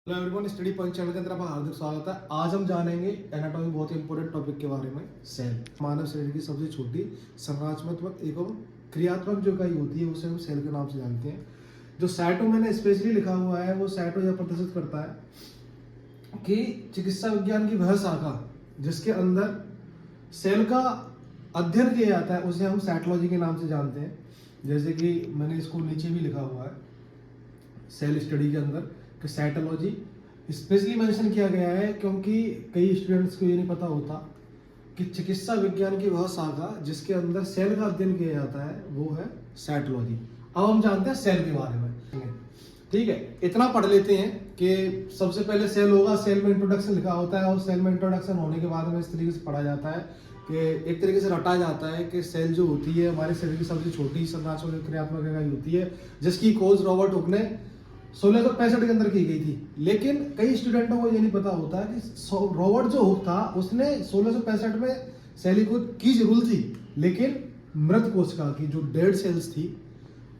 Hello everyone, study point channel के अंदर आपका हार्दिक स्वागत है। आज हम जानेंगे एनाटॉमी, बहुत ही इंपॉर्टेंट टॉपिक के बारे में। सेल मानव शरीर की सबसे छोटी संरचनात्मक एवं क्रियात्मक जो इकाई होती है उसे हम सेल के नाम से जानते हैं। जो साइटो मैंने स्पेशली लिखा हुआ है वो साइटो यह प्रदर्शित करता है कि चिकित्सा विज्ञान की वह शाखा जिसके अंदर सेल का अध्ययन किया जाता है उसे हम साइटोलॉजी के नाम से जानते हैं। जैसे कि मैंने इसको नीचे भी लिखा हुआ है सेल स्टडी के अंदर कि साइटोलॉजी स्पेशली मेंशन किया गया है क्योंकि कई स्टूडेंट्स को ये नहीं पता होता कि चिकित्सा विज्ञान की वह शाखा जिसके अंदर सेल का अध्ययन किया जाता है वो है साइटोलॉजी। अब हम जानते हैं सेल के बारे में। ठीक है, इतना पढ़ लेते हैं कि सबसे पहले सेल होगा, सेल में इंट्रोडक्शन लिखा होता है और सेल में इंट्रोडक्शन होने के बाद में इस तरीके से पढ़ा जाता है कि एक तरीके से रटा जाता है कि सेल जो होती है हमारे शरीर की सबसे छोटी संरचनात्मक क्रियात्मक इकाई होती है जिसकी खोज रॉबर्ट हुक ने 1665 के अंदर की गई थी। लेकिन कई स्टूडेंटों को ये नहीं पता होता कि रॉबर्ट जो हुक था उसने 1665 में सेल की खोज की जरूर थी, लेकिन मृत कोशिका की जो डेड सेल्स थी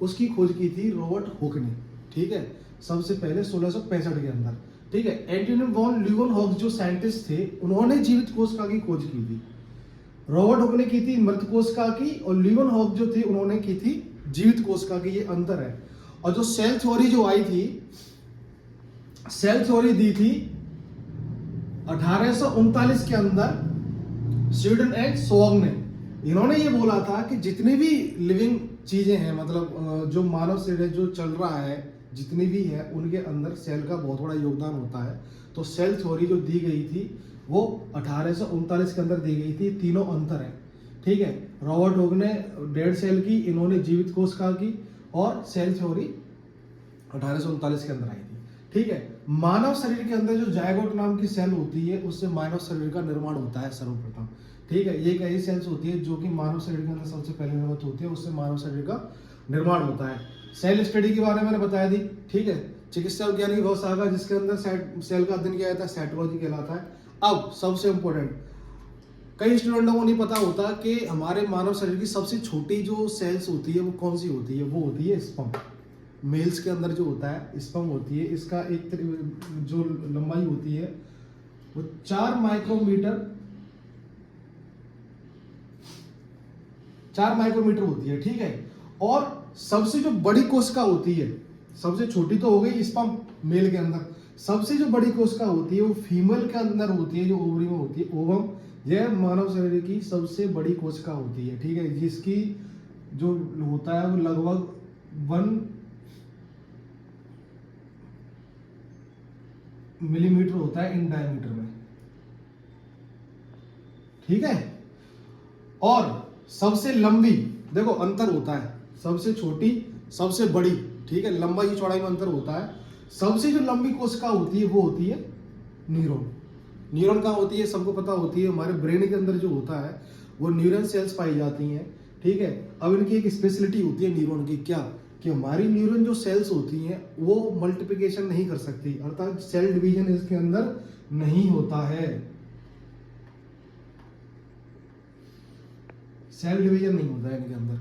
उसकी खोज की थी रॉबर्ट हुक ने। ठीक है, सबसे पहले 1665 के अंदर। ठीक है, एंटोनी वॉन लीeuwenhoek जो साइंटिस्ट थे उन्होंने जीवित कोशिका की खोज की थी। रॉबर्ट हुक ने की थी मृत कोशिका की और लीeuwenhoek जो थे उन्होंने की थी जीवित कोशिका की। ये अंतर है। और जो सेल थ्योरी जो आई थी, सेल थ्योरी दी थी 1839 के अंदर स्वीडन एंड सोग ने। इन्होंने ये बोला था कि जितनी भी लिविंग चीजें हैं, मतलब जो मानव शरीर जो चल रहा है जितनी भी है उनके अंदर सेल का बहुत बड़ा योगदान होता है। तो सेल थ्योरी जो दी गई थी वो 1839 के अंदर दी गई थी। तीनों अंतर है। ठीक है, रॉबर्ट हुक ने डेड सेल की, इन्होंने जीवित कोशिका की और सेल थ्योरी 1839 के अंदर आई थी। ठीक है, मानव शरीर के अंदर जो जायगोट नाम की सेल होती है उससे मानव शरीर का निर्माण होता है सर्वप्रथम। ठीक है, ये एक ऐसी सेल्स होती है जो कि मानव शरीर के अंदर सबसे पहले निर्मित होती है, उससे मानव शरीर का निर्माण होता है। सेल स्टडी के बारे में मैंने बताया दी। ठीक है, चिकित्सा विज्ञान की बहुत शाखा जिसके अंदर सेल का अध्ययन किया जाता है साइटोलॉजी कहलाता है। अब सबसे इंपॉर्टेंट, कई स्टूडेंटों को नहीं पता होता कि हमारे मानव शरीर की सबसे छोटी जो सेल्स होती है वो कौन सी होती है। वो होती है स्पर्म। मेल्स के अंदर जो होता है स्पर्म होती है, इसका एक जो लंबाई होती है वो 4 माइक्रोमीटर होती है। ठीक है, और सबसे जो बड़ी कोशिका होती है, सबसे छोटी तो हो गई स्पर्म मेल के अंदर, सबसे जो बड़ी कोशिका होती है वो फीमेल के अंदर होती है, जो ओवरी में होती है, ओवम। यह मानव शरीर की सबसे बड़ी कोशिका होती है। ठीक है, जिसकी जो होता है वो लगभग 1 मिलीमीटर होता है इन डायमीटर में। ठीक है, और सबसे लंबी, देखो अंतर होता है, सबसे छोटी सबसे बड़ी। ठीक है, लंबाई की चौड़ाई में अंतर होता है। सबसे जो लंबी कोशिका होती है वो होती है न्यूरॉन। न्यूरॉन कहाँ होती है सबको पता होती है, हमारे ब्रेन के अंदर जो होता है वो न्यूरॉन सेल्स पाई जाती हैं। ठीक है, अब इनकी एक स्पेशलिटी होती है न्यूरॉन की, क्या कि हमारी न्यूरॉन जो सेल्स होती हैं वो मल्टीप्लिकेशन नहीं कर सकती, अर्थात सेल डिवीजन इसके अंदर नहीं होता है। सेल डिवीजन नहीं होता है इनके अंदर।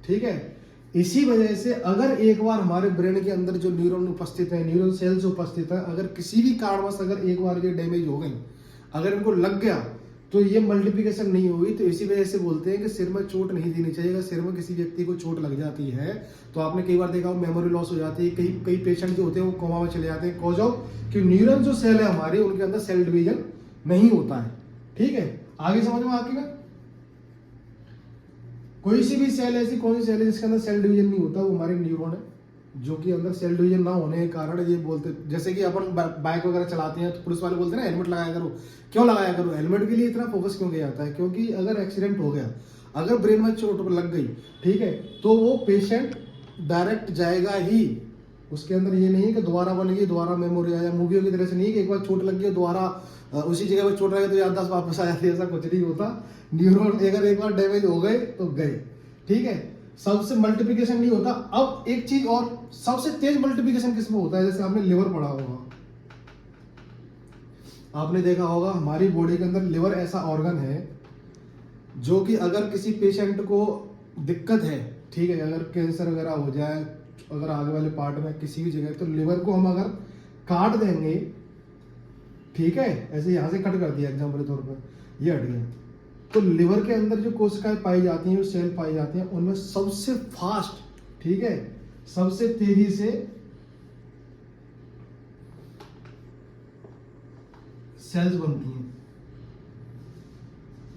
ठीक है, इसी वजह से अगर एक बार हमारे ब्रेन के अंदर जो न्यूरॉन उपस्थित है, न्यूरॉन सेल्स उपस्थित है, अगर किसी भी कारणवश अगर एक बार ये डैमेज हो गई, अगर इनको लग गया तो ये मल्टीप्लिकेशन नहीं होगी। तो इसी वजह से बोलते हैं कि सिर में चोट नहीं देनी चाहिए। अगर सिर में किसी व्यक्ति को चोट लग जाती है तो आपने कई बार देखा हो मेमोरी लॉस हो जाती है, कई पेशेंट जो होते हैं वो कोमा में चले जाते हैं। कॉज ऑफ कि न्यूरॉन जो सेल है हमारे उनके अंदर सेल डिवीजन नहीं होता है। ठीक है, आगे समझ में आती ना। कोई सी भी सेल ऐसी कौन सी सेल है जिसके अंदर सेल डिवीजन नहीं होता, वो हमारे न्यूरॉन है। जो कि अंदर सेल डिवीजन ना होने के कारण ये बोलते, जैसे कि अपन बाइक वगैरह चलाते हैं तो पुलिस वाले बोलते हैं ना हेलमेट लगाया करो। क्यों लगाया करो? हेलमेट के लिए इतना फोकस क्यों किया जाता है? क्योंकि अगर एक्सीडेंट हो गया, अगर ब्रेन में चोट लग गई, ठीक है, तो वो पेशेंट डायरेक्ट जाएगा ही। उसके अंदर ये नहीं है कि दोबारा बन गई दोबारा मेमोरी आया, मूवियों की तरह से नहीं है कि एक बार चोट लग गई दोबारा उसी जगह पर चोट लगे तो याददाश्त वापस आ जाती है, ऐसा कुछ नहीं होता। न्यूरॉन अगर एक बार डैमेज हो गए तो गए। ठीक है, सबसे मल्टीप्लिकेशन नहीं होता। अब एक चीज और, सबसे तेज मल्टीप्लिकेशन किसमें होता है? जैसे आपने लिवर पढ़ा होगा, आपने देखा होगा हमारी बॉडी के अंदर लिवर ऐसा ऑर्गन है जो कि अगर किसी पेशेंट को दिक्कत है, ठीक है, अगर कैंसर वगैरह हो जाए, अगर आगे वाले पार्ट में किसी भी जगह, तो लिवर को हम अगर काट देंगे, ठीक है, ऐसे यहाँ से कट कर दिया एग्जाम्पल के तौर पर, ये हट गया, तो लिवर के अंदर जो कोशिकाएं पाई जाती हैं, जो सेल पाई जाती हैं, उनमें सबसे फास्ट, ठीक है, सबसे तेजी से सेल्स बनती हैं,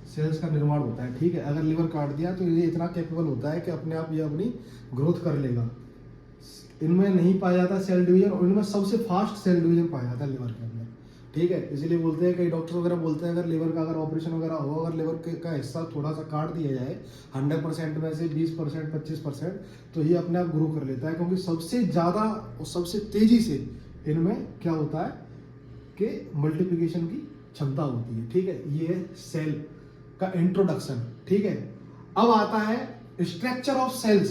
सेल्स का निर्माण होता है, ठीक है। अगर लिवर काट दिया तो ये इतना कैपेबल होता है कि अपने आप ये अपनी ग्रोथ कर लेगा। इनमें नहीं पाया जाता सेल डिवीजन, और इनमें सबसे फास्ट सेल डिवीजन पाया जाता है लिवर के अंदर, ठीक है। इसीलिए बोलते हैं, कई डॉक्टर वगैरह बोलते हैं, अगर लिवर का अगर ऑपरेशन वगैरह हो, अगर लिवर का हिस्सा थोड़ा सा काट दिया जाए 100% में से 20% 25%, तो ये अपने आप ग्रो कर लेता है, क्योंकि सबसे ज़्यादा और सबसे तेजी से इनमें क्या होता है कि मल्टीप्लिकेशन की क्षमता होती है, ठीक है। ये है सेल का इंट्रोडक्शन, ठीक है। अब आता है structure of cells.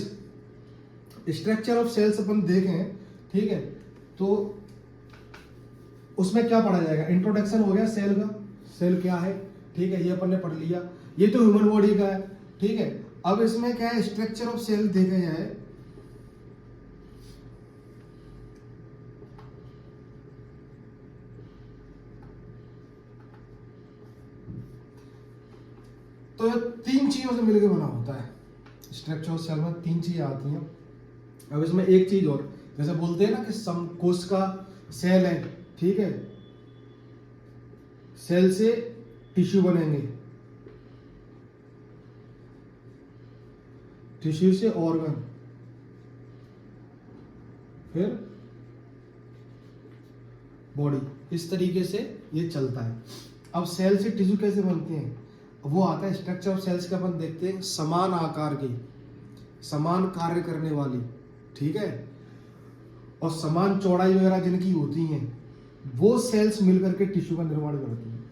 Structure of cells अपन देखें, ठीक है, तो उसमें क्या पढ़ा जाएगा? इंट्रोडक्शन हो गया सेल का, सेल क्या है, ठीक है, ये अपन ने पढ़ लिया, ये तो ह्यूमन बॉडी का है, ठीक है। अब इसमें क्या है, स्ट्रक्चर ऑफ सेल देखा जाए, तो ये 3 चीजों से मिलकर बना होता है। स्ट्रक्चर ऑफ सेल में 3 चीजें आती हैं। अब इसमें एक चीज और, जैसे बोलते हैं ना कि कोश का सेल है, ठीक है, सेल से टिश्यू बनेंगे, टिश्यू से ऑर्गन, फिर बॉडी, इस तरीके से ये चलता है। अब सेल से टिश्यू कैसे बनते हैं, वो आता है स्ट्रक्चर ऑफ सेल्स का, अपन देखते हैं, समान आकार की, समान कार्य करने वाली, ठीक है, और समान चौड़ाई वगैरह जिनकी होती हैं, वो सेल्स मिलकर के टिश्यू का निर्माण करती हैं।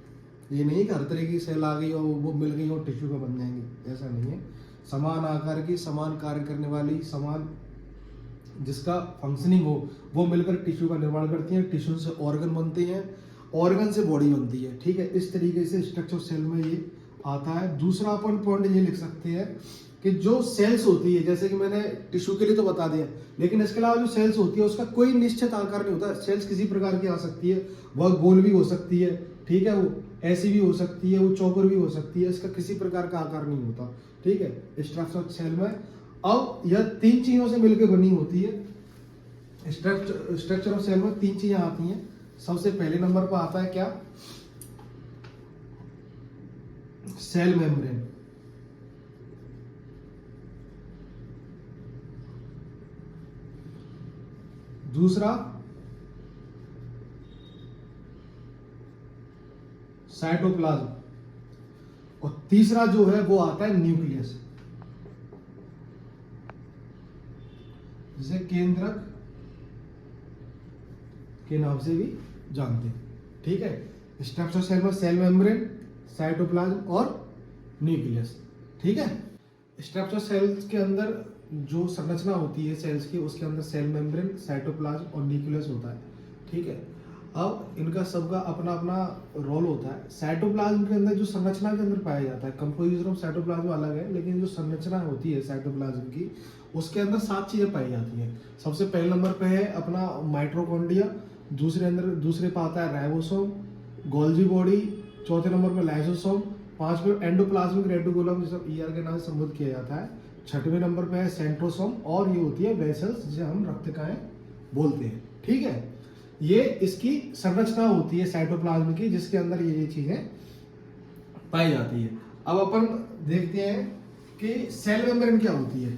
ये नहीं कि हर तरह की सेल आ गई और वो मिल गई और टिश्यू का बन जाएंगे, ऐसा नहीं है। समान आकार की, समान कार्य करने वाली, समान जिसका फंक्शनिंग हो, वो मिलकर टिश्यू का निर्माण करती हैं। टिश्यू से ऑर्गन बनते हैं, ऑर्गन से बॉडी बनती है, ठीक है। इस तरीके से स्ट्रक्चर सेल में ये आता है। दूसरा अपन पॉइंट ये लिख सकते हैं कि जो सेल्स होती है, जैसे कि मैंने टिश्यू के लिए तो बता दिया, लेकिन इसके अलावा जो सेल्स होती है उसका कोई निश्चित आकार नहीं होता। सेल्स किसी प्रकार की आ सकती है, वह गोल भी हो सकती है, ठीक है, वो ऐसी भी हो सकती है, वो चौकोर भी हो सकती है, इसका किसी प्रकार का आकार नहीं होता, ठीक है, स्ट्रक्चर सेल में। अब यह 3 चीजों से मिलकर बनी होती है। स्ट्रक्चर ऑफ सेल में 3 चीजें आती हैं। सबसे पहले नंबर पर आता है क्या, सेल मेम्ब्रेन। दूसरा साइटोप्लाज्म, और तीसरा जो है वो आता है न्यूक्लियस, जिसे केंद्रक के नाम से भी जानते हैं, ठीक है। स्ट्रक्चर सेल में सेल मेम्ब्रेन, साइटोप्लाज्म और न्यूक्लियस, ठीक है। स्ट्रक्चर सेल्स के अंदर जो संरचना होती है सेल्स की, उसके अंदर सेल मेम्ब्रेन, साइटोप्लाज्म और न्यूक्लियस होता है, ठीक है। अब इनका सबका अपना अपना रोल होता है। साइटोप्लाज्म के अंदर जो संरचना के अंदर पाया जाता है, कंपोजिशन ऑफ साइटोप्लाज्म अलग है, लेकिन जो संरचना होती है साइटोप्लाज्म की, उसके अंदर 7 चीजें पाई जाती हैं। सबसे पहले नंबर पे है अपना माइटोकॉन्ड्रिया, दूसरे पे आता है राइबोसोम, गोल्जी बॉडी, चौथे नंबर पे लाइसोसोम, 5वें एंडोप्लाज्मिक रेटिकुलम, जिसे ईआर के नाम से संबोधित किया जाता है, 6वें नंबर पे है सेंट्रोसोम, और ये होती है वेसल्स, जिसे हम रक्तकाएं बोलते हैं, ठीक है। ये इसकी संरचना होती है साइटोप्लाज्म की, जिसके अंदर ये चीजें पाई जाती है। अब अपन देखते हैं कि सेल मेम्ब्रेन क्या होती है।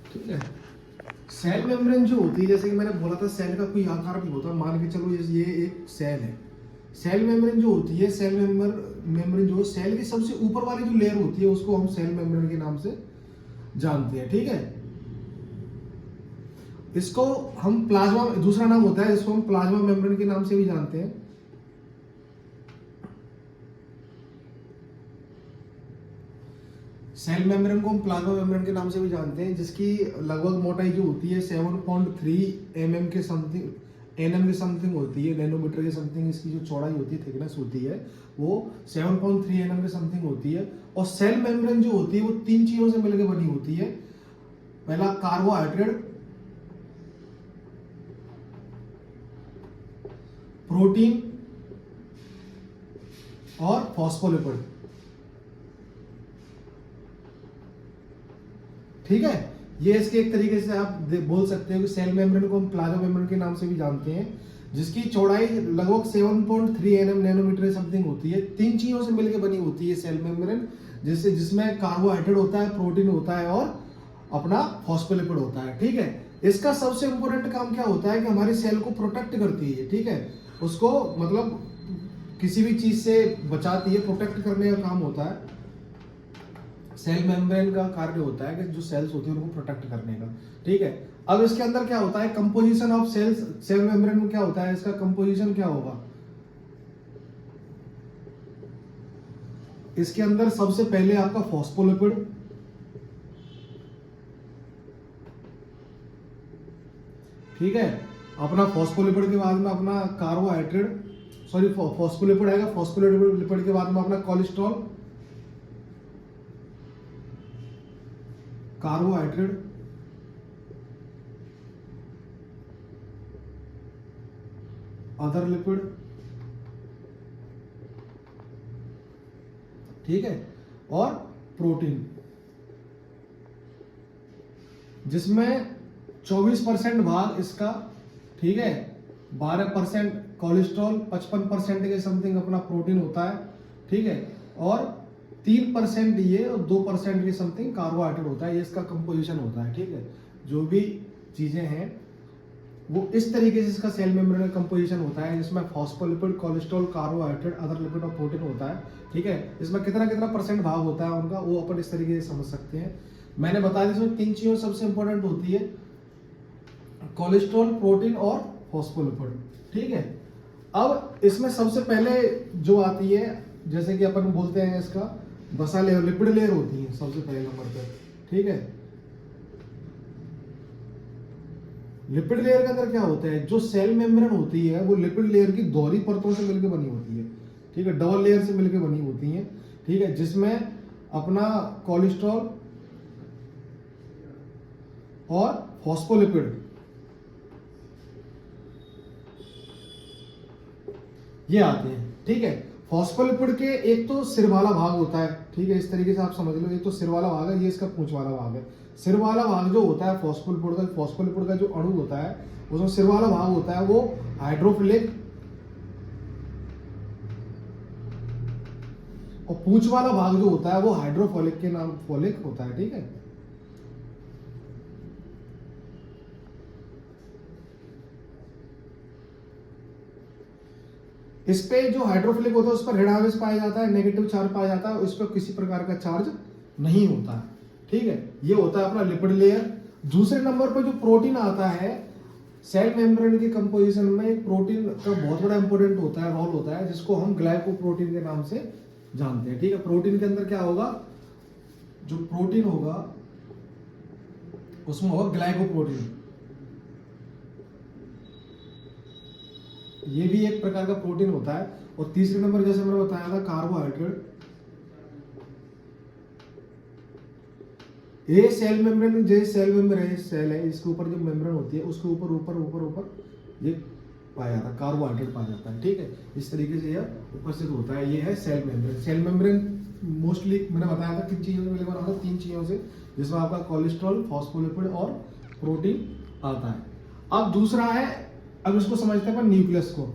ठीक है, सेल मेम्ब्रेन जो होती है, जैसे कि मैंने बोला था, सेल का कोई आकार नहीं होता। मान के चलो ये एक सेल है। सेल मेम्ब्रेन जो होती है, सेल मेम्ब्रेन जो सेल की सबसे ऊपर वाली जो लेयर होती है, उसको हम सेल मेम्ब्रेन के नाम से जानते हैं, ठीक है। इसको हम प्लाज्मा, दूसरा नाम होता है, इसको हम प्लाज्मा मेम्ब्रेन के नाम से भी जानते हैं। सेल मेम्ब्रेन को हम प्लाज्मा मेम्ब्रेन के नाम से भी जानते हैं, जिसकी लगभग मोटाई जो होती है 7.3 mm के समथिंग, एनएम के समथिंग होती है, नैनोमीटर के समथिंग इसकी जो चौड़ाई होती है, थिकनेस होती है, वो 7.3 mm के समथिंग होती है। और सेल मेम्ब्रेन जो होती है वो 3 चीजों से मिलकर बनी होती है। पहला कार्बोहाइड्रेट, प्रोटीन और फॉस्फोलिपिड। ठीक है, ये इसके एक तरीके से आप बोल सकते हो कि सेल मेम्ब्रेन को हम प्लाज्मा मेम्ब्रेन के नाम से भी जानते हैं, जिसकी चौड़ाई लगभग 7.3 nm नैनोमीटर समथिंग होती है। 3 चीजों से मिलकर बनी होती है सेल मेम्ब्रेन, जिसमें कार्बोहाइड्रेट होता है, प्रोटीन होता है और अपना फॉस्फोलिपिड होता है। ठीक है, इसका सबसे इंपॉर्टेंट काम क्या होता है कि हमारी सेल को प्रोटेक्ट करती है। ठीक है, उसको मतलब किसी भी चीज से बचाती है, प्रोटेक्ट करने का काम होता है। सेल मेम्ब्रेन का कार्य होता है कि जो सेल्स होती है उनको प्रोटेक्ट करने का। ठीक है, अब इसके अंदर क्या होता है, composition of cells, cell membrane में क्या होता है, इसका कंपोजिशन क्या होगा। इसके अंदर सबसे पहले आपका फॉस्फोलिपिड, ठीक है, अपना फॉस्फोलिपिड के बाद में अपना कार्बोहाइड्रेट, सॉरी फॉस्फोलिपिड आएगा, फॉस्फोलिपिड के बाद में अपना कोलेस्ट्रॉल, कार्बोहाइड्रेट, अदर लिपिड, ठीक है, और प्रोटीन, जिसमें 24% भाग इसका, ठीक है, 12% कोलेस्ट्रॉल, 55% के समथिंग अपना प्रोटीन होता है। ठीक है, और 3% ये और 2% के समथिंग कार्बोहाइड्रेट होता है। ये इसका कंपोजिशन होता है। ठीक है, जो भी चीजें हैं वो इस तरीके से इसका सेल मेम्ब्रेन का कंपोजिशन होता है, जिसमें phospholipid, cholesterol, carbohydrate, other lipid और प्रोटीन होता है। ठीक है, इसमें कितना कितना परसेंट भाग होता है उनका, वो अपन इस तरीके से समझ सकते हैं। मैंने बता दिया इसमें 3 चीजें सबसे इंपॉर्टेंट होती है, कोलेस्ट्रॉल, प्रोटीन और फॉस्फोलिपिड। ठीक है, अब इसमें सबसे पहले जो आती है, जैसे कि अपन बोलते हैं इसका बसा लेयर, लिपिड लेयर होती है सबसे पहले नंबर पे। ठीक है, लिपिड लेयर के अंदर क्या होता है, जो सेल मेम्ब्रेन होती है वो लिपिड लेयर की दोहरी परतों से मिलकर बनी होती है। ठीक है, डबल लेयर से मिलकर बनी होती है। ठीक है, जिसमें अपना कोलेस्ट्रॉल और फॉस्फोलिपिड ये आते हैं। ठीक है, फॉस्फोलिपिड के एक तो सिर वाला भाग होता है। ठीक है, इस तरीके से आप समझ लो, एक तो सिर वाला भाग है, ये इसका पूंछ वाला भाग है। सिर वाला भाग जो होता है फॉस्फोलिपिड का जो अणु होता है, उसमें सिर वाला भाग होता है वो हाइड्रोफिलिक, और पूंछ वाला भाग जो होता है वो हाइड्रोफोलिक के नाम फोलिक होता है। ठीक है, इस पे जो हाइड्रोफिलिक होता है उस पर ऋण आवेश पाया जाता है, नेगेटिव चार्ज पाया जाता है, इस पर किसी प्रकार का चार्ज नहीं होता है। ठीक है, ये होता है अपना लिपिड लेयर। दूसरे नंबर पर जो प्रोटीन आता है सेल मेम्ब्रेन के कंपोजिशन में, प्रोटीन का बहुत बड़ा इंपॉर्टेंट होता है, रोल होता है, जिसको हम ग्लाइकोप्रोटीन के नाम से जानते हैं। ठीक है, प्रोटीन के अंदर क्या होगा, जो प्रोटीन होगा उसमें होगा ग्लाइकोप्रोटीन, ये भी एक प्रकार का प्रोटीन होता है। और तीसरे नंबर जैसे मैंने बताया था कार्बोहाइड्रेट। ये सेल मेम्ब्रेन, जैसे सेल मेम्ब्रेन सेल है, इसके ऊपर जो मेम्ब्रेन होती है उसके ऊपर ऊपर ऊपर ऊपर ये पाया जाता है, कार्बोहाइड्रेट पाया जाता है। ठीक है, इस तरीके से यह उपस्थित होता है। ये है cell membrane. Cell membrane mostly मैंने बताया था किन चीजों से मिलकर आता है, 3 चीजों से, जिसमें आपका कोलेस्ट्रॉल, फॉस्फोलिपिड और प्रोटीन आता है। अब दूसरा है, अब इसको समझते हैं न्यूक्लियस को।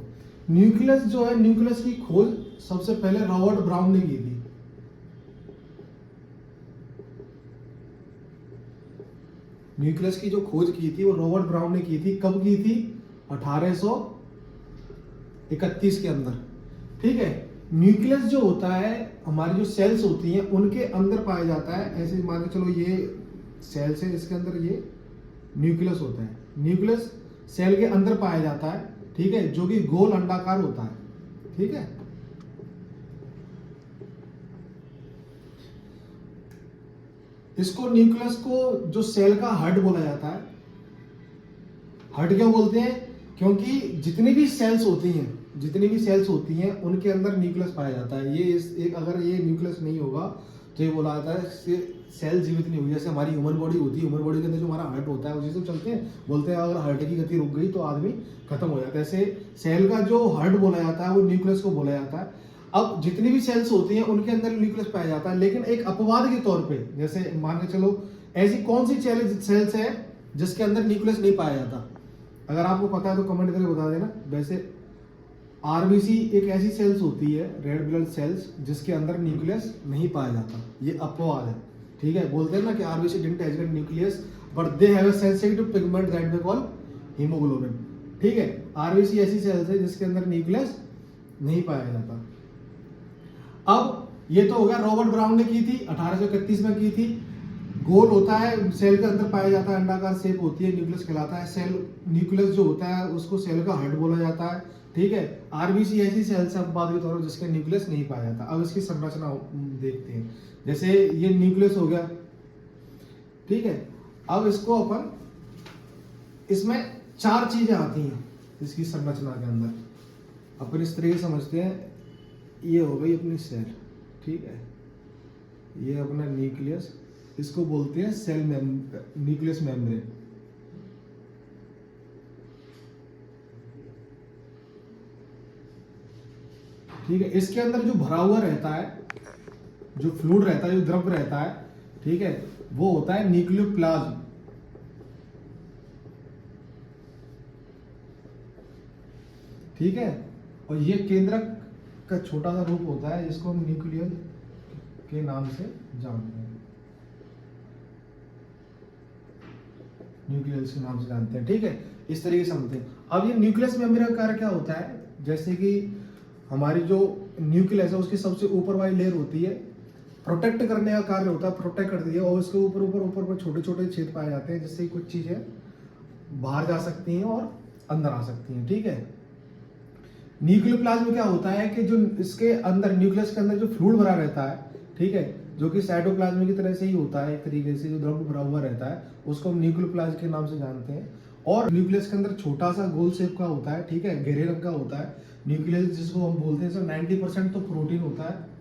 न्यूक्लियस जो है, न्यूक्लियस की खोज सबसे पहले रॉबर्ट ब्राउन ने की थी। न्यूक्लियस की जो खोज की थी वो रॉबर्ट ब्राउन ने की थी। कब की थी, 1831 के अंदर। ठीक है, न्यूक्लियस जो होता है, हमारी जो सेल्स होती हैं उनके अंदर पाया जाता है। ऐसे मान के चलो ये सेल्स है, इसके अंदर ये न्यूक्लियस होता है। न्यूक्लियस सेल के अंदर पाया जाता है। ठीक है, जो कि गोल अंडाकार होता है। ठीक है, इसको न्यूक्लियस को जो सेल का हेड बोला जाता है। हेड क्यों बोलते हैं, क्योंकि जितनी भी सेल्स होती हैं उनके अंदर न्यूक्लियस पाया जाता है। ये एक अगर ये न्यूक्लियस नहीं होगा तो ये बोला जाता है सेल जीवित नहीं हुई। जैसे हमारी ह्यूमन बॉडी होती है, ह्यूमन बॉडी के अंदर जो हमारा हार्ट होता है उसी से चलते हैं, बोलते हैं अगर हार्ट की गति रुक गई तो आदमी खत्म हो जाता है। ऐसे सेल का जो हार्ट बोला जाता है वो न्यूक्लियस को बोला जाता है। अब जितनी भी सेल्स होती हैं उनके अंदर न्यूक्लियस पाया जाता है, लेकिन एक अपवाद के तौर पे, जैसे मान के चलो ऐसी कौन सी सेल्स है जिसके अंदर न्यूक्लियस नहीं पाया जाता? अगर आपको पता है तो कमेंट करके बता देना। वैसे आरबीसी एक ऐसी सेल्स होती है, रेड ब्लड सेल्स, जिसके अंदर न्यूक्लियस नहीं पाया जाता, ये अपवाद है। ठीक है, बोलते हैं ना कि RBC didn't have nucleus but they have a sensitive pigment that we call haemoglobin. ठीक है, आरबीसी ऐसी सेल्स है जिसके अंदर न्यूक्लियस नहीं पाया जाता। अब ये तो हो गया, रॉबर्ट ब्राउन ने की थी, 1831 में की थी। गोल होता है, सेल के अंदर पाया जाता है, अंडाकार शेप होती है, न्यूक्लियस कहलाता है। सेल न्यूक्लियस जो होता है उसको सेल का हेड बोला जाता है। ठीक है, आरबीसी ऐसी सेल्स है बाद के तौर पर जिसके न्यूक्लियस नहीं पाया जाता। अब इसकी संरचना देखते हैं। जैसे ये न्यूक्लियस हो गया, ठीक है। अब इसको अपन, इसमें 4 चीजें आती हैं इसकी संरचना के अंदर, अपन इस तरीके समझते हैं। ये हो गई अपनी सेल, ठीक है, ये अपना न्यूक्लियस, इसको बोलते हैं सेल न्यूक्लियस मेम्ब्रेन। ठीक है, इसके अंदर जो भरा हुआ रहता है, जो फ्लूइड रहता है, जो द्रव रहता है, ठीक है, वो होता है न्यूक्लियोप्लाज्म। ठीक है, और ये केंद्रक का छोटा सा रूप होता है जिसको हम न्यूक्लियस के नाम से जानते हैं, न्यूक्लियस के नाम से जानते हैं। ठीक है, इस तरीके से समझते हैं। अब ये न्यूक्लियस मेम्ब्रेन का कार्य क्या होता है? जैसे कि हमारी जो न्यूक्लियस है उसकी सबसे ऊपर वाली लेयर होती है, प्रोटेक्ट करने का कार्य होता है, प्रोटेक्ट करती है, और उसके ऊपर ऊपर ऊपर पर छोटे छोटे छेद पाए जाते हैं जिससे कुछ चीजें बाहर जा सकती हैं और अंदर आ सकती हैं। ठीक है, न्यूक्लियोप्लाज्म में क्या होता है कि जो इसके अंदर, न्यूक्लियस के अंदर जो फ्लूइड भरा रहता है, ठीक है, जो कि साइटोप्लाज्म की तरह से ही होता है, एक तरीके से जो द्रव भरा हुआ रहता है, उसको हम न्यूक्लियोप्लाज्म के नाम से जानते हैं। और न्यूक्लियस के अंदर छोटा सा गोल शेप का होता है, ठीक है, गहरे रंग का होता है न्यूक्लियस, जिसको हम बोलते हैं सर 90% तो प्रोटीन होता है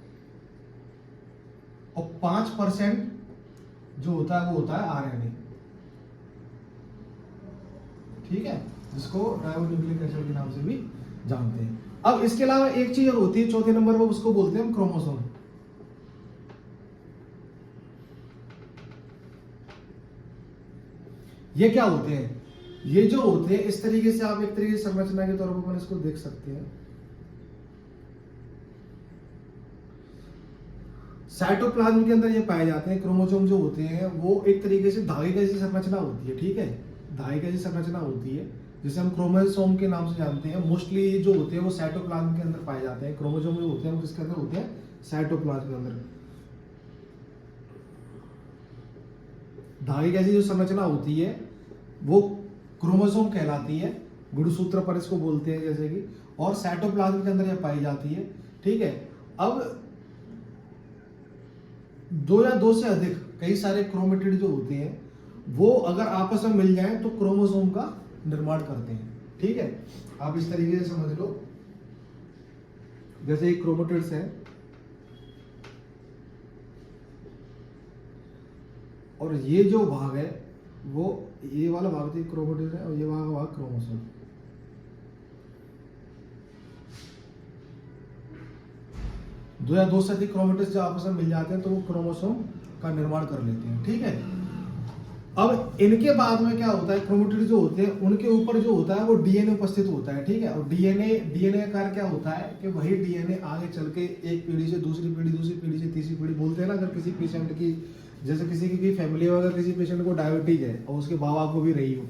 और 5% जो होता है वो होता है आरएनए। ठीक है, जिसको राइबोन्यूक्लिक एसिड के नाम से भी जानते हैं। अब इसके अलावा एक चीज और होती है चौथे नंबर पर, उसको बोलते हैं हम क्रोमोसोम। ये क्या होते हैं? ये जो होते हैं इस तरीके से, आप एक तरीके से संरचना के तौर पर अपन इसको देख सकते हैं। साइटोप्लाज्म के अंदर ये पाए जाते हैं। क्रोमोसोम जो होते हैं वो एक तरीके से धागे जैसी संरचना होती है। ठीक है, धागे जैसी संरचना होती है जिसे हम क्रोमोसोम के नाम से जानते हैं। मोस्टली जो होते हैं वो साइटोप्लाज्म के अंदर पाए जाते हैं। क्रोमोसोम जो होते हैं वो किसके अंदर होते हैं? साइटोप्लाज्म के अंदर। धागे जैसी जो संरचना होती है वो क्रोमोसोम कहलाती है, गुणसूत्र पर इसको बोलते हैं जैसे कि, और साइटोप्लाज्म के अंदर यह पाई जाती है। ठीक है, अब 2 या 2 से अधिक कई सारे क्रोमेटिड जो होते हैं वो अगर आपस में मिल जाएं तो क्रोमोसोम का निर्माण करते हैं। ठीक है, आप इस तरीके से समझ लो, जैसे एक क्रोमेटिड्स है और ये जो भाग है वो, ये वाला भाग तो क्रोमेटिड्स है और ये भाग क्रोमोसोम। दो या 2 से अधिक क्रोमेटिड्स जब आपस में मिल जाते हैं तो वो क्रोमोसोम का निर्माण कर लेते हैं। ठीक है, अब इनके बाद में क्या होता है, क्रोमेटिड जो होते हैं उनके ऊपर जो होता है वो डीएनए उपस्थित होता है। ठीक है, और डीएनए का कार्य क्या होता है कि वही डीएनए आगे चल के एक पीढ़ी से दूसरी पीढ़ी से तीसरी पीढ़ी, बोलते हैं ना, अगर किसी पेशेंट की, जैसे किसी की फैमिली में अगर किसी पेशेंट को डायबिटीज है और उसके बाबा को भी रही हो,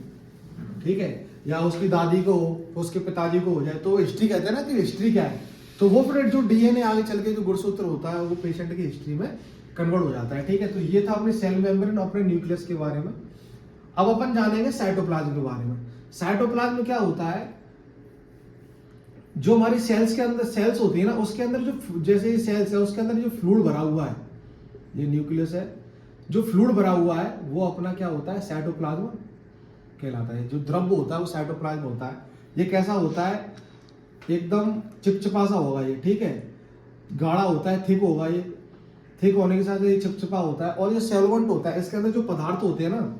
ठीक है, या उसकी दादी को हो, उसके पिताजी को हो जाए, तो हिस्ट्री कहते हैं ना कि हिस्ट्री क्या है, तो वो फिर जो डीएनए आगे चल के जो गुणसूत्र होता है वो पेशेंट की हिस्ट्री में कन्वर्ट हो जाता है। ठीक है, तो ये था अपने सेल मेम्ब्रेन और अपने न्यूक्लियस के बारे में। अब अपन जानेंगे साइटोप्लाज्म के बारे में। साइटोप्लाज्म में क्या होता है, जो हमारी सेल्स के अंदर सेल्स होती है ना, उसके अंदर जो, जैसे ये सेल्स है उसके अंदर जो फ्लूइड भरा हुआ है, ये न्यूक्लियस है, जो फ्लूइड भरा हुआ है वो अपना क्या होता है, साइटोप्लाज्म कहलाता है। जो द्रव होता है वो साइटोप्लाज्म होता है। ये कैसा होता है, एकदम चिपचिपा सा होगा ये। ठीक है, गाढ़ा होता है, थिक होगा ये, थिक होने के साथ ये चिपचिपा होता है। और ये सॉल्वेंट होता है, इसके अंदर जो पदार्थ होते हैं ना,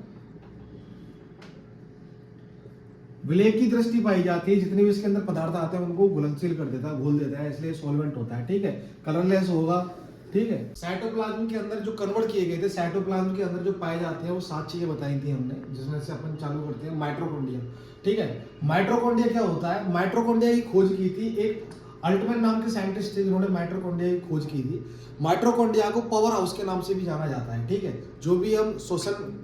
विलय की दृष्टि पाई जाती है, जितने भी इसके अंदर पदार्थ आते हैं उनको घुलनशील कर देता है, घोल देता है, इसलिए सॉल्वेंट होता है। ठीक है, कलरलेस होगा। ठीक है, साइटोप्लाज्म के अंदर जो कन्वर्ट किए गए थे, साइटोप्लाज्म के अंदर जो पाए जाते हैं वो 7 चीजें बताई थी हमने, जिसमें से अपन चालू करते हैं माइटोकॉन्ड्रिया। ठीक है, माइटोकॉन्ड्रिया क्या होता है? माइटोकॉन्ड्रिया की खोज की थी एक अल्टमैन नाम के साइंटिस्ट थे, जिन्होंने माइटोकॉन्ड्रिया की खोज की थी। माइटोकॉन्ड्रिया को पावर हाउस के नाम से भी जाना जाता है। ठीक है, जो भी हम श्वसन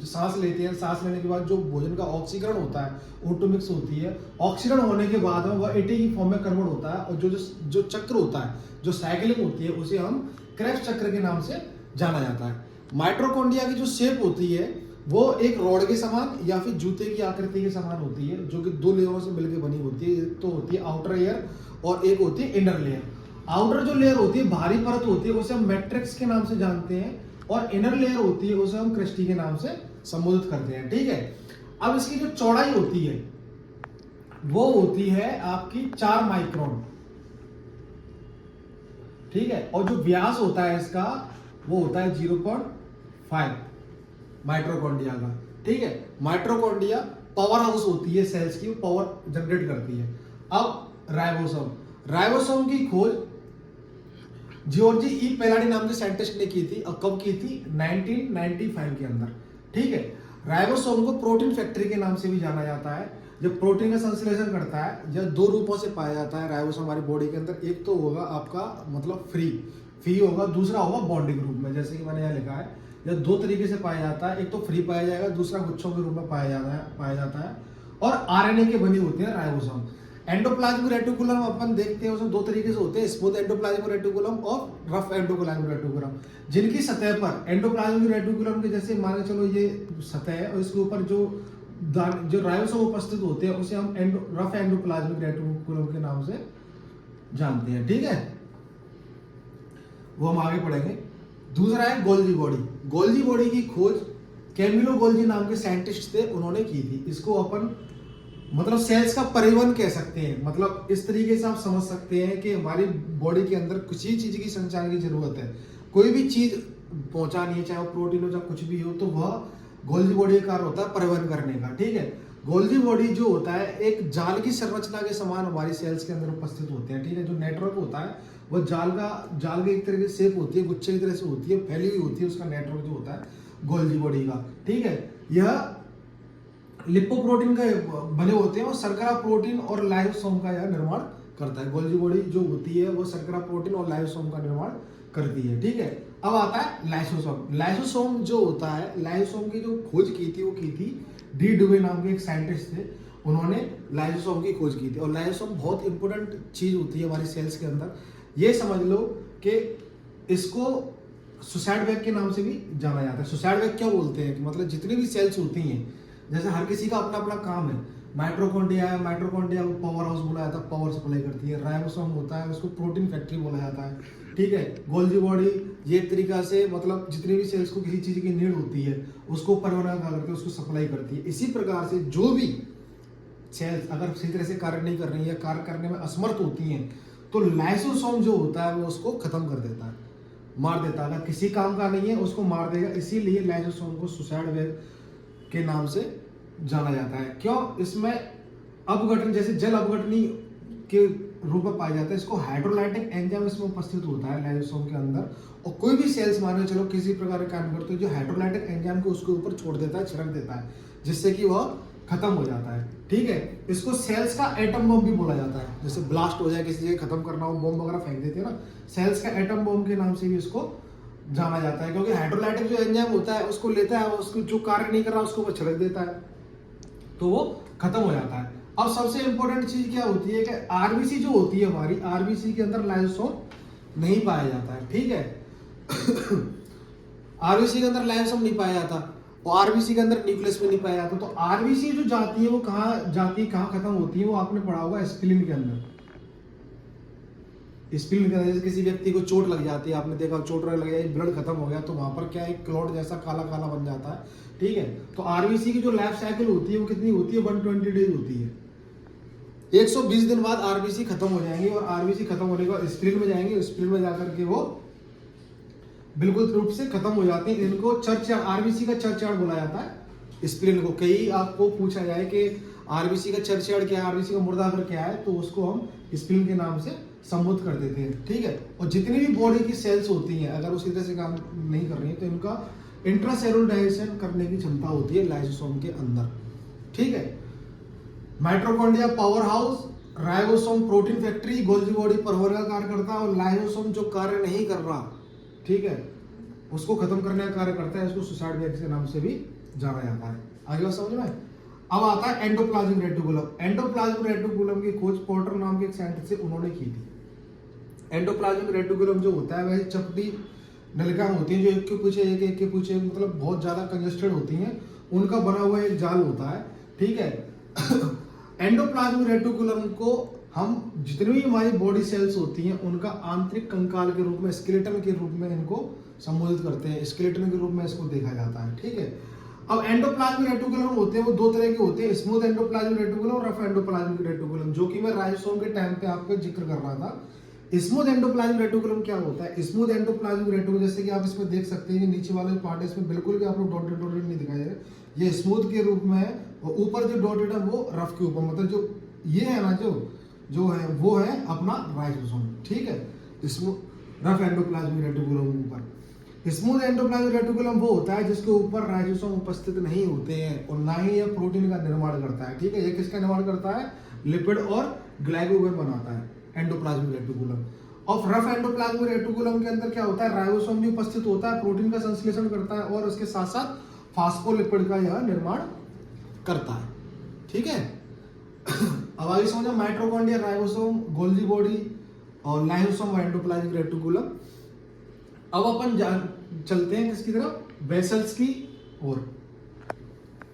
सांस लेते हैं, सांस लेने के बाद जो भोजन का ऑक्सीकरण होता है, O2 मिक्स होती है, ऑक्सीकरण होने के बाद में वह ATP की फॉर्म में कन्वर्ट होता है, और जो चक्र होता है, जो साइकिलिंग होती है, उसे हम क्रेब्स चक्र के नाम से जाना जाता है। माइटोकॉन्ड्रिया की जो शेप होती है वो एक रॉड के समान या फिर जूते की आकृति के समान होती है, जो कि 2 लेयरों से मिलकर बनी होती है। एक तो होती है आउटर लेयर और एक होती है इनर लेयर। आउटर जो लेयर होती है, बाहरी परत होती है, उसे हम मैट्रिक्स के नाम से जानते हैं, और इनर लेयर होती है उसे हम क्रिस्टी के नाम से संबोधित करते हैं। ठीक है, अब इसकी जो चौड़ाई होती है वो होती है आपकी 4 माइक्रोन। ठीक है, और जो व्यास होता है इसका वो होता है 0.5 माइटोकॉन्ड्रिया का। ठीक है, माइटोकॉन्ड्रिया पावर हाउस होती है सेल्स की, पावर जनरेट करती है। अब राइबोसोम, राइबोसोम की खोज जॉर्जी ई पेलाडी नाम के साइंटिस्ट ने की थी, और कब की थी? 1995 के अंदर। ठीक है, राइबोसोम को प्रोटीन फैक्ट्री के नाम से भी जाना जाता है। जब प्रोटीन का संश्लेषण करता है, जब 2 रूपों से पाया जाता है राइबोसोम हमारी बॉडी के अंदर। एक तो होगा आपका मतलब फ्री होगा, दूसरा होगा बॉन्डिंग रूप में, जैसे कि मैंने यहाँ लिखा है। जब 2 तरीके से पाया जाता है, एक तो फ्री पाया जाएगा, दूसरा गुच्छों के रूप में पाया जाता है। और RNA के बनी होती है राइबोसोम। एंडोप्लाज्मिक रेटिकुलम अपन देखते हैं, उसमें 2 तरीके से होते हैं, स्मूथ एंडोप्लाज्मिक रेटिकुलम और रफ एंडोप्लाज्मिक रेटिकुलम। जिनकी सतह पर एंडोप्लाज्मिक रेटिकुलम के जैसे मान के चलो ये सतह है, और इसके ऊपर जो राइबोसोम उपस्थित होते हैं उसे हम रफ एंडोप्लाज्मिक रेटिकुलम के नाम से जानते हैं। ठीक है, वो हम आगे पढ़ेंगे। दूसरा है गोल्जी बॉडी। गोल्जी बॉडी की खोज कैमिलो गोल्जी नाम के साइंटिस्ट थे, उन्होंने की थी। इसको अपन मतलब सेल्स का परिवहन कह सकते हैं। मतलब इस तरीके से आप समझ सकते हैं कि हमारी बॉडी के अंदर किसी चीज की संचार की जरूरत है, कोई भी चीज पहुंचानी है, चाहे वो प्रोटीन हो चाहे कुछ भी हो, तो वह गोल्जी बॉडी का कार्य होता है परिवहन करने का। ठीक है, गोल्जी बॉडी जो होता है एक जाल की संरचना के समान हमारी सेल्स के अंदर उपस्थित होते हैं। ठीक है, जो नेटवर्क होता है वो जाल की एक तरह की शेप होती है, गुच्छे की तरह से होती है, फैली हुई होती है, उसका नेटवर्क जो होता है गोल्जी बॉडी का। ठीक है, यह लिपोप्रोटीन का बने होते हैं, और शर्करा प्रोटीन और लाइसोसोम का यह निर्माण करता है। गोल्जी बॉडी जो होती है वो शर्करा प्रोटीन और लाइसोसोम का निर्माण करती है। ठीक है, अब आता है लाइसोसोम। लाइसोसोम जो होता है, लाइसोसोम की जो खोज की थी वो की थी डी डुवे नाम के एक साइंटिस्ट थे, उन्होंने लाइसोसोम की खोज की थी। और लाइसोसोम बहुत इंपॉर्टेंट चीज होती है हमारी सेल्स के अंदर। ये समझ लो कि इसको सुसाइड बैग के नाम से भी जाना जाता है। सुसाइड बैग क्या बोलते हैं कि मतलब जितनी भी सेल्स होती हैं, जैसे हर किसी का अपना अपना काम है। माइटोकॉन्ड्रिया है, माइटोकॉन्ड्रिया को पावर हाउस बोला जाता है, पावर सप्लाई करती है। राइबोसोम होता है, उसको प्रोटीन फैक्ट्री बोला जाता है। ठीक है, गोल्जी बॉडी ये तरीका से मतलब जितनी भी सेल्स को किसी चीज की नीड होती है उसको परिवहन करती है, उसको सप्लाई करती है। इसी प्रकार से जो भी सेल्स अगर सही तरह से कार्य नहीं कर रही है, कार्य करने में असमर्थ होती हैं, तो लाइसोसोम जो होता है वो उसको खत्म कर देता है, मार देता है। अगर किसी काम का नहीं है उसको मार देगा। इसीलिए लाइसोसोम को सुसाइड वेव के नाम से जाना जाता है। क्यों? इसमें अपघटन जैसे जल अपघटनी के रूप में पाया जाता है। इसको हाइड्रोलाइटिक एंजाइम इसमें उपस्थित होता है लाइसोसोम के अंदर, और कोई भी सेल्स माने चलो किसी प्रकार का काम करते हैं, जो हाइड्रोलाइटिक एंजाइम को उसके ऊपर छोड़ देता है, छिड़क देता है, जिससे कि वह खत्म हो जाता है। ठीक है, इसको सेल्स का एटम बम भी बोला जाता है। जैसे ब्लास्ट हो जाए, किसी जगह खत्म करना हो, बम वगैरह फेंक देते हैं ना, सेल्स का एटम बम के नाम से भी इसको जाना जाता है। क्योंकि हाइड्रोलाइटिक जो एंजाइम होता है उसको लेता है, उसको जो कार्य नहीं कर रहा उसको वो छिड़क देता है, तो वो खत्म हो जाता है। अब सबसे इंपॉर्टेंट चीज क्या होती है कि आरबीसी जो होती है हमारी, आरबीसी के अंदर लाइसोसोम नहीं पाया जाता है। ठीक है आरबीसी के अंदर लाइसोसोम नहीं पाया जाता, और आरबीसी के अंदर न्यूक्लियस में नहीं पाया जाता। तो आरबीसी जो जाती है वो कहाँ जाती है, कहाँ खत्म होती है, वो आपने पढ़ा होगा स्प्लीन के अंदर। स्प्लीन के अंदर जैसे किसी व्यक्ति को चोट लग जाती है, आपने देखा चोट लग गई, ब्लड खत्म हो गया, तो वहां पर क्या एक क्लॉट जैसा काला काला बन जाता है। ठीक है, तो आरबीसी की जो लाइफ साइकिल होती है वो कितनी होती है? 120 डेज होती है। 120 दिन बाद आरबीसी खत्म हो जाएंगे, और आरबीसी खत्म होने के बाद स्प्लीन में जाएंगे, स्प्लीन में जाकर के वो बिल्कुल रूप से खत्म हो जाते हैं। इनको चर्च आरबीसी का चर्च यार्ड बोला जाता है स्प्लीन को। कई आपको पूछा जाए कि आरबीसी का चर्च यार्ड क्या है, आरबीसी का मुर्दाघर क्या है, तो उसको हम स्प्लीन के नाम से संबोधित कर देते हैं, ठीक है। और जितनी भी बॉडी की सेल्स होती हैं अगर उसी तरह से काम नहीं कर रही है तो इनका इंट्रासेलुलर डाइजेशन करने की क्षमता होती है लाइसोसोम के अंदर, ठीक है। Mitochondria power house, ribosome protein factory, Golgi body परवर का कार्य करता है, और लाइसोसोम जो कार्य नहीं कर रहा, ठीक है, उसको खत्म करने का कार्य करता है। इसको सुसाइड रिएक्शन के नाम से भी जाना जाता है। आगे बात समझ में। अब आता है एंडोप्लाज्मिक रेटिकुलम। एंडोप्लाज्मिक रेटिकुलम की खोज पोर्टर नाम के एक साइंटिस्ट से उन्होंने की थी। एंडोप्लाज्मिक रेटिकुलम जो होता है वह चपटी नलिकाएं होती हैं जो एक के पीछे एक मतलब बहुत ज्यादा कंजेस्टेड होती हैं, उनका बना हुआ एक जाल होता है, ठीक है। एंडोप्लाज्मिक रेटिकुलम को हम जितनी भी हमारी बॉडी सेल्स होती हैं उनका आंतरिक कंकाल के रूप में, स्केलेटन के रूप में इनको संबोधित करते हैं, स्केलेटन के रूप में इसको देखा जाता है, ठीक है। अब एंडोप्लाज्मिक रेटिकुलम होते हैं वो दो तरह के होते हैं, स्मूथ एंडोप्लाज्मिक रेटिकुलम और रफ एंडोप्लाज्मिक रेटिकुलम, जो कि मैं राइबोसोम के टाइम पे आपको जिक्र कर रहा था। स्मूथ एंडोप्लाज्मिक रेटिकुलम क्या होता है? स्मूथ एंडोप्लाज्मिक रेटिकुलम जैसे कि आप इसमें देख सकते हैं नीचे वाले पार्ट इसमें बिल्कुल भी आपको डॉटेड डॉटेड नहीं दिखाई दे रहा, ये स्मूथ के रूप में है, और ऊपर जो डॉटेड है वो रफ के ऊपर, मतलब जो ये है ना जो है वो है अपना राइबोसोम, ठीक है। स्मूथ रफ एंडोप्लाज्मिक रेटिकुलम ऊपर। स्मूथ एंडोप्लाज्मिक रेटिकुलम वो होता है जिसके ऊपर राइबोसोम उपस्थित नहीं होते हैं और ना ही यह प्रोटीन का निर्माण करता है, ठीक है। ये किसका निर्माण करता है? लिपिड और ग्लाइकोजन बनाता है एंडोप्लाज्मिक रेटिकुलम। और रफ एंडोप्लाज्मिक रेटिकुलम के अंदर क्या होता है? राइबोसोम भी उपस्थित होता है, प्रोटीन का संश्लेषण करता है और उसके साथ साथ फास्फोलिपिड का यह निर्माण करता है, ठीक है। अब आगे समझो माइटोकॉन्ड्रिया, राइबोसोम, गोल्गी बॉडी और लाइसोसोम और एंडोप्लाज्मिक रेटिकुलम। अब अपन चलते हैं किसकी तरफ? वेसल्स की ओर।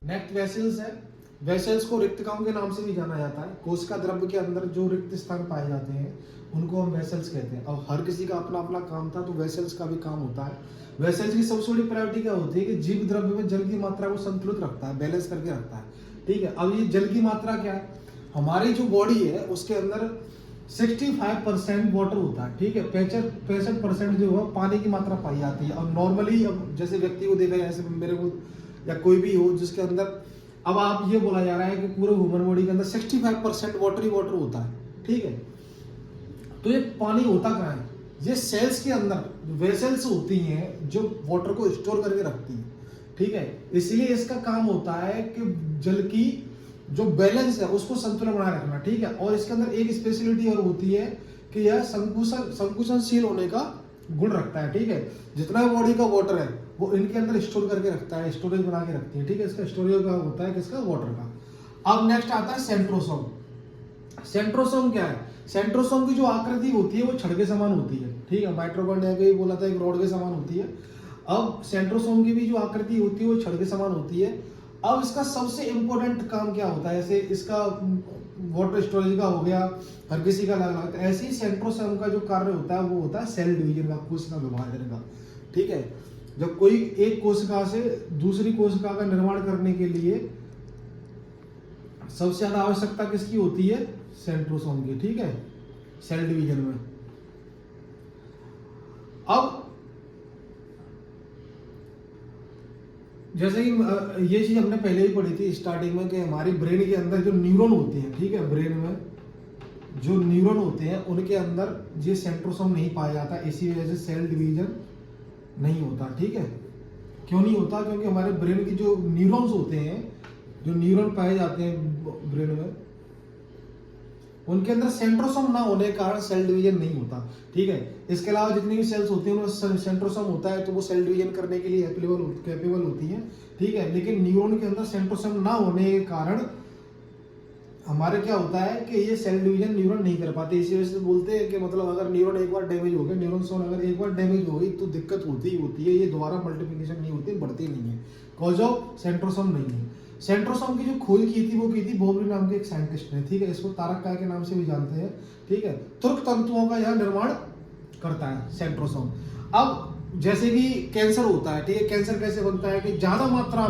नेक्स्ट वेसल्स है। वेसल्स को रिक्तकाओं के नाम से भी जाना जाता है। कोशिका द्रव्य के अंदर जो रिक्त स्थान पाए जाते हैं उनको हम वेसल्स कहते हैं। अब हर किसी का अपना अपना काम था तो वेसल्स का भी काम होता है। वेसल्स की सबसे बड़ी प्रायोरिटी क्या होती है कि जीव द्रव्य में जल की मात्रा को संतुलित रखता है, बैलेंस करके रखता है, ठीक है। अब ये जल की मात्रा क्या है? हमारी जो बॉडी है उसके अंदर 65% वाटर होता है, ठीक है। 65% जो है पानी की मात्रा पाई जाती है। अब नॉर्मली अब जैसे व्यक्ति को देखा जाए, जैसे मेरे को या कोई भी हो जिसके अंदर, अब आप ये बोला जा रहा है कि पूरे ह्यूमन बॉडी के अंदर 65% वाटर ही वाटर होता है, ठीक है। तो ये पानी होता कहाँ है? ये सेल्स के अंदर वेसल्स होती हैं जो वाटर को स्टोर करके रखती हैं, ठीक है। इसलिए इसका काम होता है कि जल की जो बैलेंस है उसको संतुलन बनाए रखना, ठीक है। और इसके अंदर एक स्पेशलिटी और होती है कि यह संकुचनशील होने का गुण रखता है, ठीक है। जितना बॉडी का वाटर है वो इनके अंदर स्टोर करके रखता है, स्टोरेज बना के रखती है, ठीक है। इसका स्टोरेज का होता है किसका? वाटर का। अब नेक्स्ट आता है सेंट्रोसोम। सेंट्रोसोम क्या है? सेंट्रोसोम की जो आकृति होती है वो छड़ के समान होती है, ठीक है। माइटोकॉन्ड्रिया के बोला था एक रॉड के समान होती है। अब सेंट्रोसोम की भी जो आकृति होती है वो छड़ के समान होती है। अब इसका सबसे इंपॉर्टेंट काम क्या होता है? जैसे इसका वाटर स्टोरेज का हो गया, हर किसी का अलग अलग, ऐसे ही सेंट्रोसोम का जो कार्य होता है वो होता है सेल डिवीजन का, कोशिका विभाजन का, ठीक है। जब कोई एक कोशिका से दूसरी कोशिका का निर्माण करने के लिए सबसे ज्यादा आवश्यकता किसकी होती है? सेंट्रोसोम की, ठीक है, सेल डिवीजन में। अब जैसे कि ये चीज हमने पहले ही पढ़ी थी स्टार्टिंग में कि हमारी ब्रेन के अंदर जो न्यूरॉन होते हैं, ठीक है, ब्रेन में जो न्यूरॉन होते हैं उनके अंदर ये सेंट्रोसोम नहीं पाया जाता, इसी वजह से सेल डिवीजन नहीं होता, ठीक है। क्यों नहीं होता? क्योंकि हमारे ब्रेन की जो न्यूरॉन्स होते हैं, जो न्यूरॉन पाए जाते हैं ब्रेन में, उनके अंदर सेंट्रोसोम ना होने के कारण सेल डिवीजन नहीं होता, ठीक है। इसके अलावा जितनी भी सेल्स होती हैं उनमें सेंट्रोसोम होता है तो वो सेल डिवीजन करने के लिए कैपेबल होती हैं, ठीक है। लेकिन न्यूरॉन के अंदर सेंट्रोसोम ना होने के कारण हमारे क्या होता है कि ये सेल डिवीजन न्यूरॉन नहीं कर पाते। इसी वजह से बोलते हैं कि मतलब अगर न्यूरॉन एक बार डैमेज हो गया, न्यूरॉन सोन अगर एक बार डैमेज हो गई तो दिक्कत होती ही होती है, ये दोबारा मल्टीप्लिकेशन नहीं होती, बढ़ती नहीं है, कॉज ऑफ सेंट्रोसोम नहीं है। सेंट्रोसोम की जो खोज की थी वो की थी बोबरी नाम के एक साइंटिस्ट ने, ठीक है। इसको तारक काय के नाम से भी जानते हैं, ठीक है। तुर्क तंतुओं का यह निर्माण करता है सेंट्रोसोम। अब जैसे कि कैंसर होता है, ठीक है, कैंसर कैसे बनता है कि ज्यादा मात्रा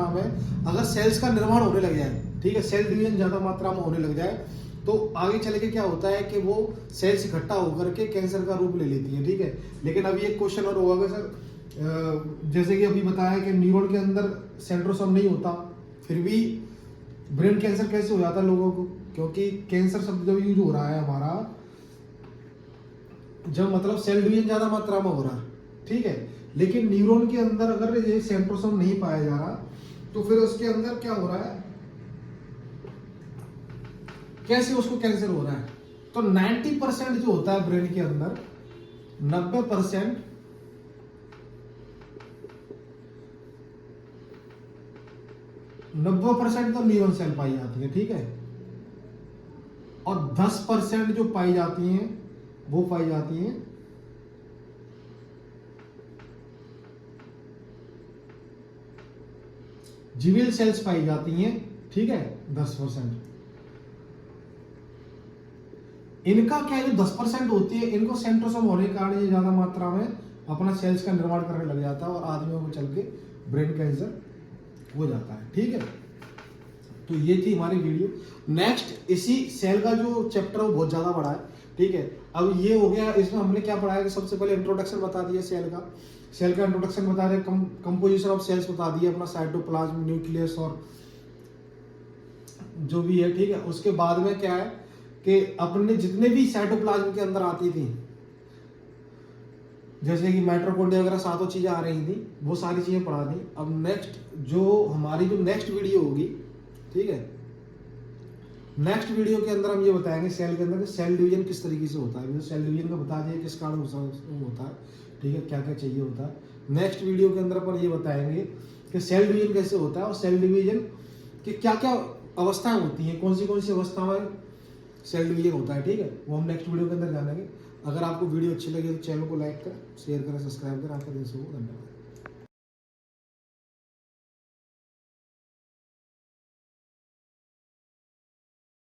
में अगर सेल्स का निर्माण होने लग जाए, ठीक है, सेल डिवीजन ज्यादा मात्रा में होने लग जाए तो आगे चल के क्या होता है कि वो सेल्स इकट्ठा होकर के कैंसर का रूप ले लेती है, ठीक है। लेकिन अभी एक क्वेश्चन और होगा सर, जैसे कि अभी बताया कि न्यूरॉन के अंदर सेंट्रोसोम नहीं होता, फिर भी ब्रेन कैंसर कैसे हो जाता है लोगों को? क्योंकि कैंसर शब्द जब यूज हो रहा है हमारा, जब मतलब सेल डिवीजन ज्यादा मात्रा में हो रहा है, ठीक है। लेकिन न्यूरॉन के अंदर अगर ये सेंट्रोसोम नहीं पाया जा रहा, तो फिर उसके अंदर क्या हो रहा है, कैसे उसको कैंसर हो रहा है? तो 90% जो होता है ब्रेन के अंदर, 90% 90% तो न्यूरॉन सेल पाई जाती है, ठीक है। और 10% जो पाई जाती हैं वो पाई जाती हैं जिवेल सेल्स पाई जाती हैं, ठीक है, 10%। इनका क्या है, जो 10% होती है, इनको सेंट्रोसोम होने के कारण ये ज्यादा मात्रा में अपना सेल्स का निर्माण करने लग जाता है और आदमियों को चल के ब्रेन कैंसर हो जाता है, ठीक है। तो ये थी हमारी वीडियो। नेक्स्ट इसी सेल का जो चैप्टर है वो बहुत ज्यादा बड़ा है, ठीक है। अब ये हो गया, इसमें हमने क्या पढ़ा है कि सबसे पहले इंट्रोडक्शन बता दिया सेल का इंट्रोडक्शन बता रहे, कंपोजिशन ऑफ सेल्स बता दिया, अपना साइटोप्लाज्म, न्यूक्लियस और जो भी है, ठीक है। उसके बाद में क्या है कि अपने जितने भी साइटोप्लाज्म के अंदर आती थी, जैसे कि माइटोकॉन्ड्रिया वगैरह 7 चीजें आ रही थी, वो सारी चीजें पढ़ा दी। अब नेक्स्ट जो हमारी जो नेक्स्ट वीडियो होगी, ठीक है, नेक्स्ट वीडियो के अंदर हम ये बताएंगे सेल के अंदर सेल डिवीजन किस तरीके से होता है। सेल डिवीजन का बता दिया किस कारण होता है, ठीक है, क्या क्या चाहिए होता है। नेक्स्ट वीडियो के अंदर अपन ये बताएंगे कि सेल डिवीजन कैसे होता है और सेल डिवीजन की क्या क्या अवस्थाएं होती हैं, कौन सी अवस्थाएं सेल डिवीजन होता है, ठीक है। वो हम नेक्स्ट वीडियो के अंदर जानेंगे। अगर आपको वीडियो अच्छी लगी तो चैनल को लाइक करें, शेयर करें, सब्सक्राइब करें। आपका दिन शुभ हो, धन्यवाद।